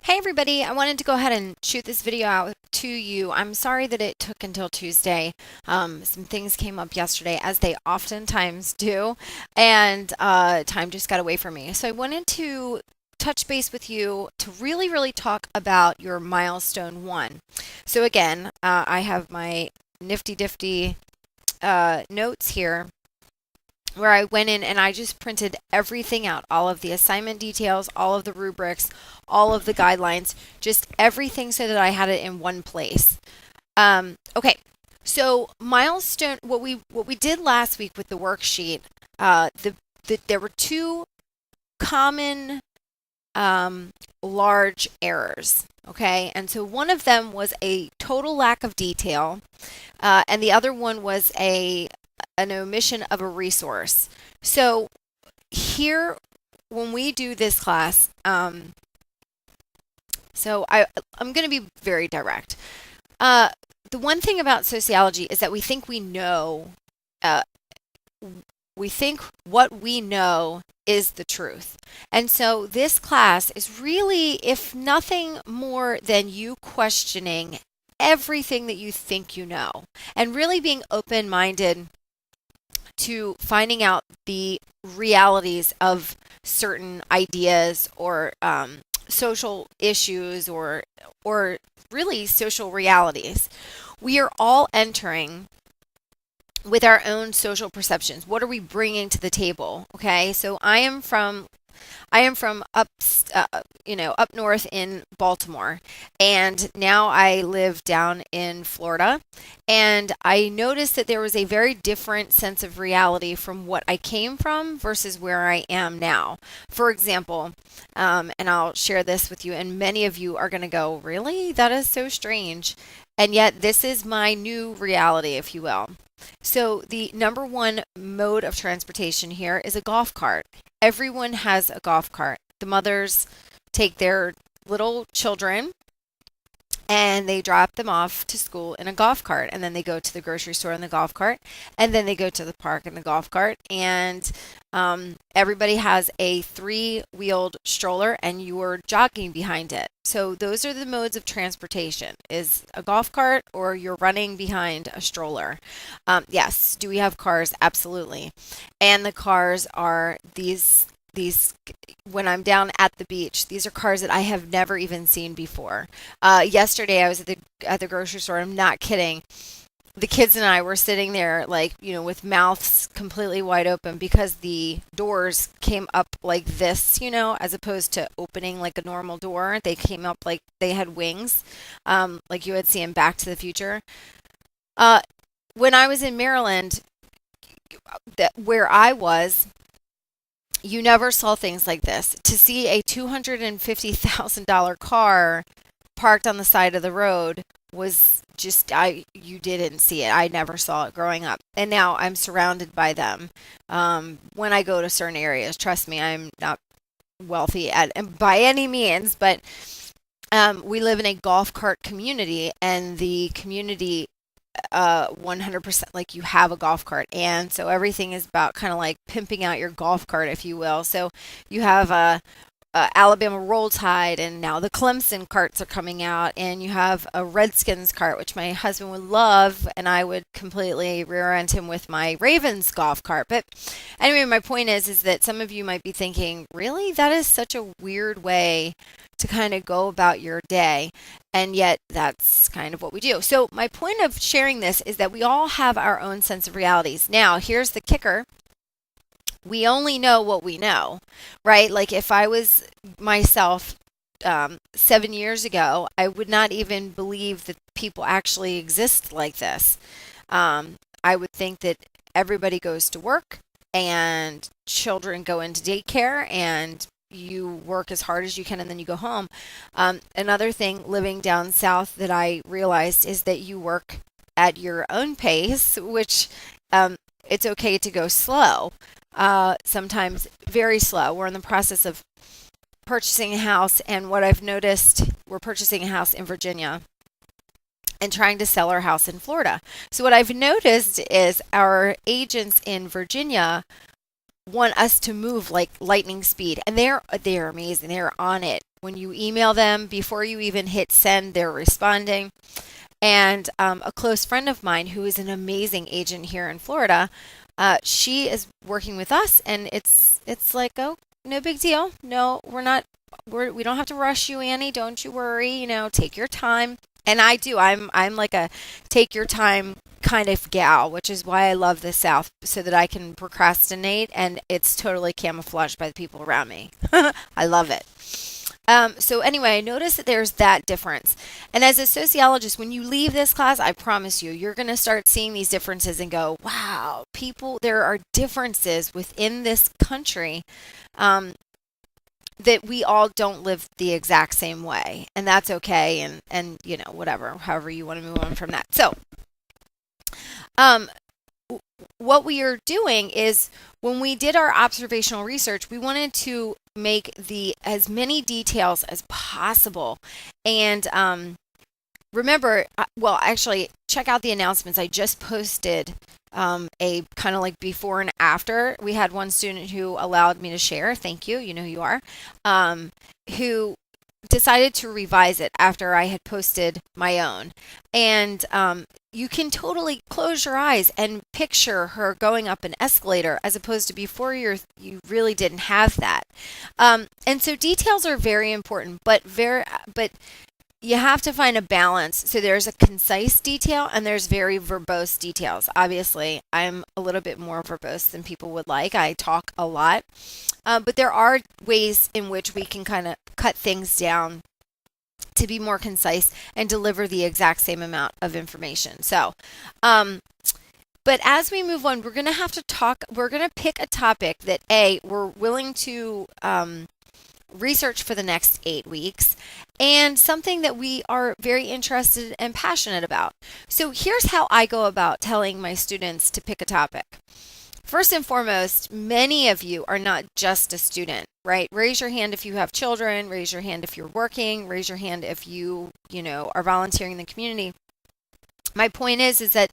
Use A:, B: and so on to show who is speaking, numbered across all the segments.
A: Hey everybody, I wanted to go ahead and shoot this video out to you. I'm sorry that it took until Tuesday. Some things came up yesterday, as they oftentimes do, and time just got away from me. So I wanted to touch base with you to really talk about your milestone one. So again, I have my nifty difty notes here where I went in and I just printed everything out, all of the assignment details, all of the rubrics, all of the guidelines, just everything so that I had it in one place. So milestone, what we did last week with the worksheet, there were two common large errors. Okay, and so one of them was a total lack of detail, and the other one was an omission of a resource. So here, when we do this class, I'm going to be very direct. The one thing about sociology is that we think we know, we think what we know is the truth. And so this class is really, if nothing more than you questioning everything that you think you know and really being open-minded to finding out the realities of certain ideas or social issues or really social realities. We are all entering with our own social perceptions. What are we bringing to the table? Okay, so I am from up north in Baltimore, and now I live down in Florida. And I noticed that there was a very different sense of reality from what I came from versus where I am now. For example, and I'll share this with you, and many of you are going to go, "Really? That is so strange." And yet, this is my new reality, if you will. So the number one mode of transportation here is a golf cart. Everyone has a golf cart. The mothers take their little children and they drop them off to school in a golf cart, and then they go to the grocery store in the golf cart, and then they go to the park in the golf cart, and everybody has a three-wheeled stroller and you're jogging behind it. So those are the modes of transportation, is a golf cart or you're running behind a stroller. Yes, do we have cars? Absolutely. And the cars are these when I'm down at the beach, these are cars that I have never even seen before. Yesterday I was at the grocery store. I'm not kidding. The kids and I were sitting there with mouths completely wide open because the doors came up like this, as opposed to opening like a normal door. They came up like they had wings, like you would see in Back to the Future. When I was in Maryland, where I was, you never saw things like this. To see a $250,000 car parked on the side of the road was just, you didn't see it. I never saw it growing up. And now I'm surrounded by them. When I go to certain areas, trust me, I'm not wealthy by any means, but we live in a golf cart community, and the community 100% like you have a golf cart, and so everything is about kind of like pimping out your golf cart, if you will. So you have Alabama Roll Tide, and now the Clemson carts are coming out, and you have a Redskins cart, which my husband would love, and I would completely rear-end him with my Ravens golf cart. But anyway, my point is that some of you might be thinking, really, that is such a weird way to kind of go about your day, and yet that's kind of what we do. So my point of sharing this is that we all have our own sense of realities. Now, here's the kicker. We only know what we know, right? Like if I was myself 7 years ago, I would not even believe that people actually exist like this. I would think that everybody goes to work and children go into daycare and you work as hard as you can and then you go home. Another thing living down south that I realized is that you work at your own pace, which it's okay to go slow. Sometimes very slow. We're in the process of purchasing a house, and what I've noticed, we're purchasing a house in Virginia and trying to sell our house in Florida. So what I've noticed is our agents in Virginia want us to move like lightning speed, and they're amazing. They're on it when you email them, before you even hit send, they're responding. And a close friend of mine who is an amazing agent here in Florida, she is working with us, and it's like, oh, no big deal. No, we don't have to rush you, Annie. Don't you worry. Take your time. And I do. I'm like a take your time kind of gal, which is why I love the South, so that I can procrastinate, and it's totally camouflaged by the people around me. I love it. So anyway, I noticed that there's that difference. And as a sociologist, when you leave this class, I promise you, you're going to start seeing these differences and go, wow, there are differences within this country that we all don't live the exact same way. And that's okay. And whatever, however you want to move on from that. So, what we are doing is, when we did our observational research, we wanted to make as many details as possible. And remember, actually, check out the announcements. I just posted a kind of like before and after. We had one student who allowed me to share. Thank you. You know who you are. Who decided to revise it after I had posted my own. And you can totally close your eyes and picture her going up an escalator, as opposed to before you really didn't have that. And so details are very important, but you have to find a balance. So there's a concise detail and there's very verbose details. Obviously, I'm a little bit more verbose than people would like. I talk a lot. But there are ways in which we can kind of cut things down to be more concise and deliver the exact same amount of information. So, but as we move on, we're going to pick a topic that we're willing to research for the next 8 weeks, and something that we are very interested and passionate about. So here's how I go about telling my students to pick a topic. First and foremost, many of you are not just a student, right? Raise your hand if you have children, raise your hand if you're working, raise your hand if you are volunteering in the community. My point is that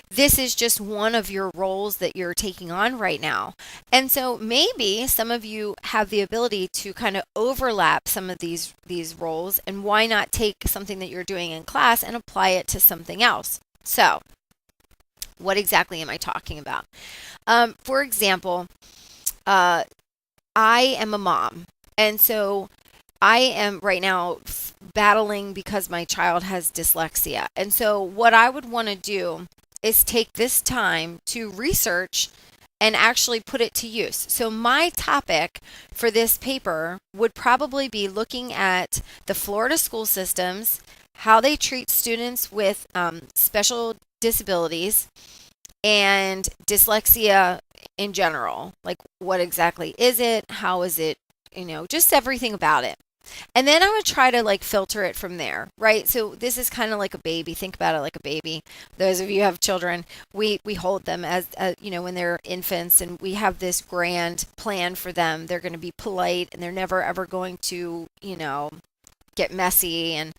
A: this is just one of your roles that you're taking on right now. And so maybe some of you have the ability to kind of overlap some of these roles, and why not take something that you're doing in class and apply it to something else? So, what exactly am I talking about? For example, I am a mom, and so I am right now battling because my child has dyslexia. And so what I would want to do is take this time to research and actually put it to use. So my topic for this paper would probably be looking at the Florida school systems, how they treat students with special disabilities, and dyslexia in general. Like, what exactly is it? How is it? Just everything about it. And then I would try to filter it from there, right? So this is kind of like a baby. Think about it like a baby. Those of you who have children, we hold them as when they're infants, and we have this grand plan for them. They're going to be polite, and they're never ever going to, get messy, and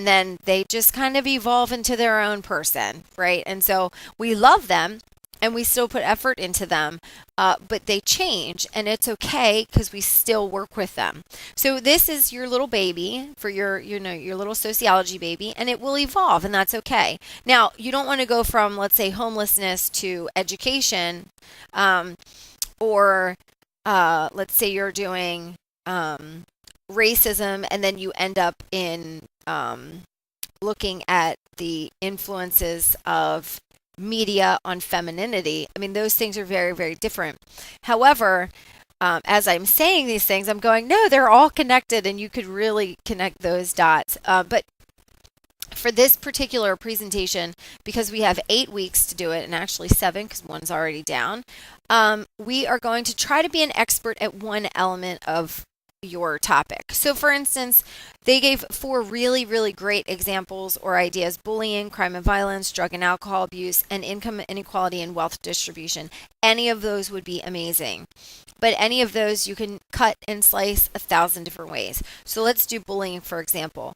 A: then they just kind of evolve into their own person, right? And so we love them, and we still put effort into them, but they change, and it's okay because we still work with them. So this is your little baby, for your little sociology baby, and it will evolve, and that's okay. Now, you don't want to go from, let's say, homelessness to education, or let's say you're doing racism, and then you end up in looking at the influences of media on femininity. I mean, those things are very, very different. However, as I'm saying these things, I'm going, no, they're all connected, and you could really connect those dots. But for this particular presentation, because we have 8 weeks to do it, and actually 7 because one's already down, we are going to try to be an expert at one element of your topic. So for instance, they gave 4 really, really great examples or ideas: bullying, crime and violence, drug and alcohol abuse, and income inequality and wealth distribution. Any of those would be amazing. But any of those you can cut and slice 1,000 different ways. So let's do bullying, for example.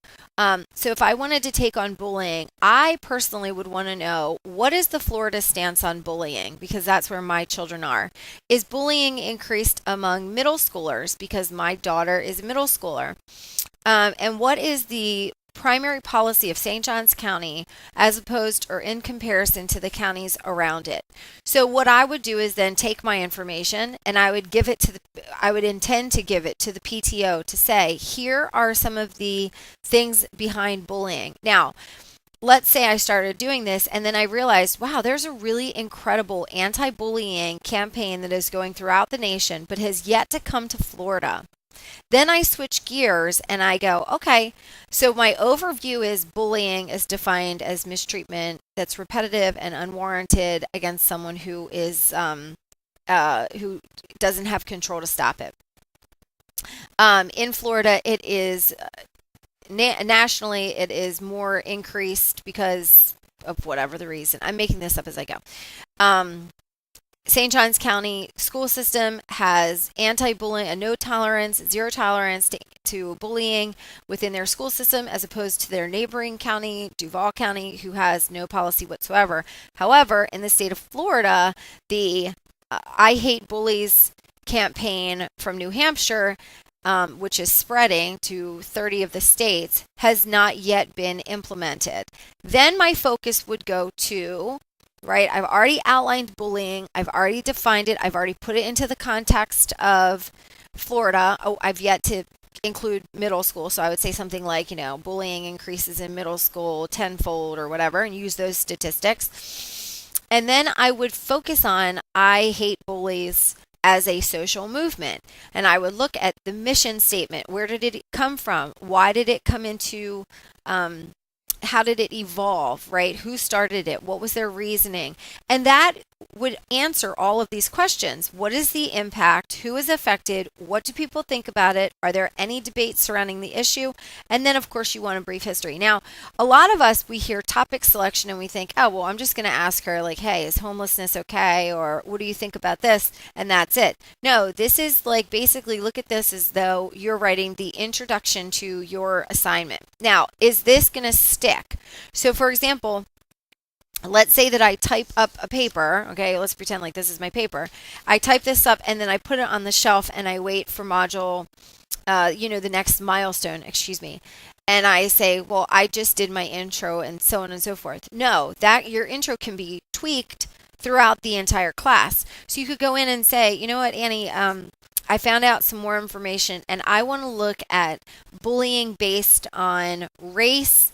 A: So if I wanted to take on bullying, I personally would want to know, what is the Florida stance on bullying? Because that's where my children are. Is bullying increased among middle schoolers? Because my daughter is a middle schooler. And what is the primary policy of St. Johns County as opposed or in comparison to the counties around it? So what I would do is then take my information and I would give it to I would intend to give it to the PTO to say, here are some of the things behind bullying. Now, let's say I started doing this and then I realized, wow, there's a really incredible anti-bullying campaign that is going throughout the nation, but has yet to come to Florida. Then I switch gears and I go, okay, so my overview is bullying is defined as mistreatment that's repetitive and unwarranted against someone who doesn't have control to stop it. In Florida, it is nationally, it is more increased because of whatever the reason. I'm making this up as I go. St. Johns County school system has anti-bullying, a no tolerance, zero tolerance to bullying within their school system, as opposed to their neighboring county, Duval County, who has no policy whatsoever. However, in the state of Florida, the I Hate Bullies campaign from New Hampshire, which is spreading to 30 of the states, has not yet been implemented. Then my focus would go to, right, I've already outlined bullying, I've already defined it, I've already put it into the context of Florida. Oh, I've yet to include middle school, so I would say something like, bullying increases in middle school tenfold or whatever, and use those statistics. And then I would focus on I Hate Bullies as a social movement. And I would look at the mission statement. Where did it come from? Why did it come into, how did it evolve, right? Who started it? What was their reasoning? And that would answer all of these questions. What is the impact? Who is affected? What do people think about it? Are there any debates surrounding the issue? And then, of course, you want a brief history. Now, a lot of us, we hear topic selection and we think, oh, well, I'm just going to ask her, like, hey, is homelessness okay? Or what do you think about this? And that's it. No, this is like basically look at this as though you're writing the introduction to your assignment. Now, is this going to stick? So, for example, let's say that I type up a paper. Okay, let's pretend like this is my paper. I type this up and then I put it on the shelf and I wait for module, the next milestone, excuse me. And I say, well, I just did my intro and so on and so forth. No, that your intro can be tweaked throughout the entire class. So you could go in and say, you know what, Annie, I found out some more information and I want to look at bullying based on race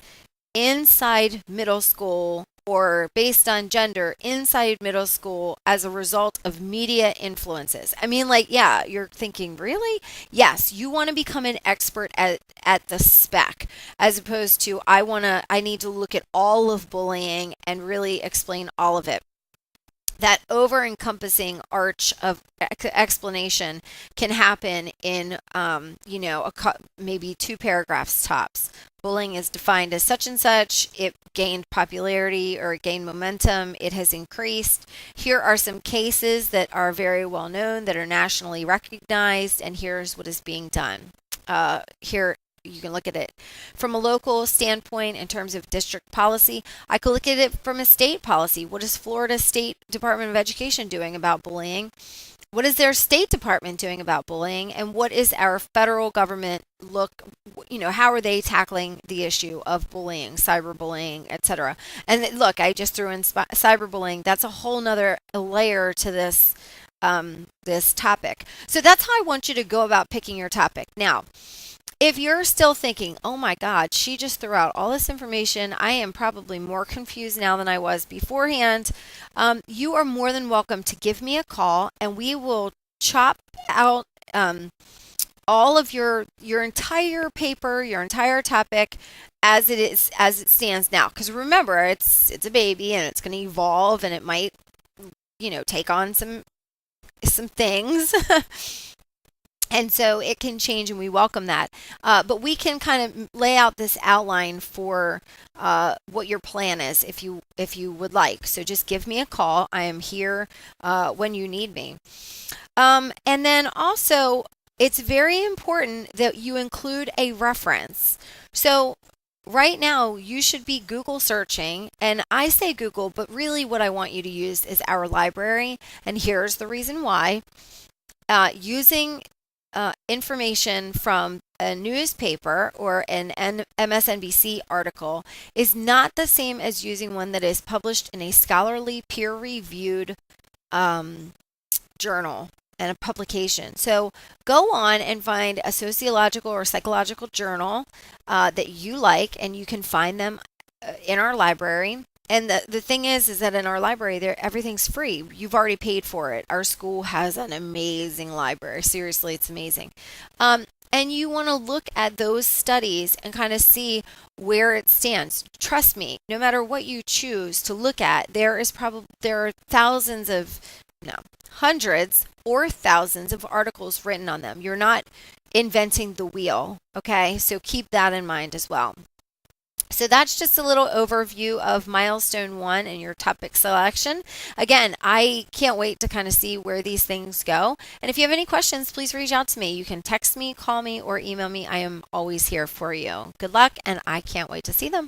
A: inside middle school or based on gender inside middle school as a result of media influences. I mean, like, yeah, you're thinking, really? Yes, you want to become an expert at the spec, as opposed to I need to look at all of bullying and really explain all of it. That over-encompassing arch of explanation can happen in, maybe 2 paragraphs tops. Bullying is defined as such and such. It gained popularity or it gained momentum. It has increased. Here are some cases that are very well known, that are nationally recognized, and here's what is being done. Here you can look at it from a local standpoint in terms of district policy. I could look at it from a state policy. What is Florida State Department of Education doing about bullying? What is their State Department doing about bullying? And what is our federal government how are they tackling the issue of bullying, cyberbullying, etc.? And look, I just threw in cyberbullying. That's a whole nother layer to this topic. So that's how I want you to go about picking your topic. Now, if you're still thinking, oh my God, she just threw out all this information, I am probably more confused now than I was beforehand, you are more than welcome to give me a call and we will chop out all of your entire paper, your entire topic as it stands now. Because remember, it's a baby and it's going to evolve and it might, take on some things. And so it can change and we welcome that. But we can kind of lay out this outline for what your plan is if you would like. So just give me a call. I am here when you need me. And then also, it's very important that you include a reference. So right now, you should be Google searching, and I say Google, but really what I want you to use is our library, and here's the reason why. Using information from a newspaper or an MSNBC article is not the same as using one that is published in a scholarly, peer-reviewed um, journal and a publication. So go on and find a sociological or psychological journal that you like, and you can find them in our library. And the thing is that in our library, there everything's free. You've already paid for it. Our school has an amazing library. Seriously, it's amazing. And you want to look at those studies and kind of see where it stands. Trust me, no matter what you choose to look at, there are thousands of, no, hundreds or thousands of articles written on them. You're not inventing the wheel, okay? So keep that in mind as well. So that's just a little overview of milestone 1 and your topic selection. Again, I can't wait to kind of see where these things go. And if you have any questions, please reach out to me. You can text me, call me, or email me. I am always here for you. Good luck, and I can't wait to see them.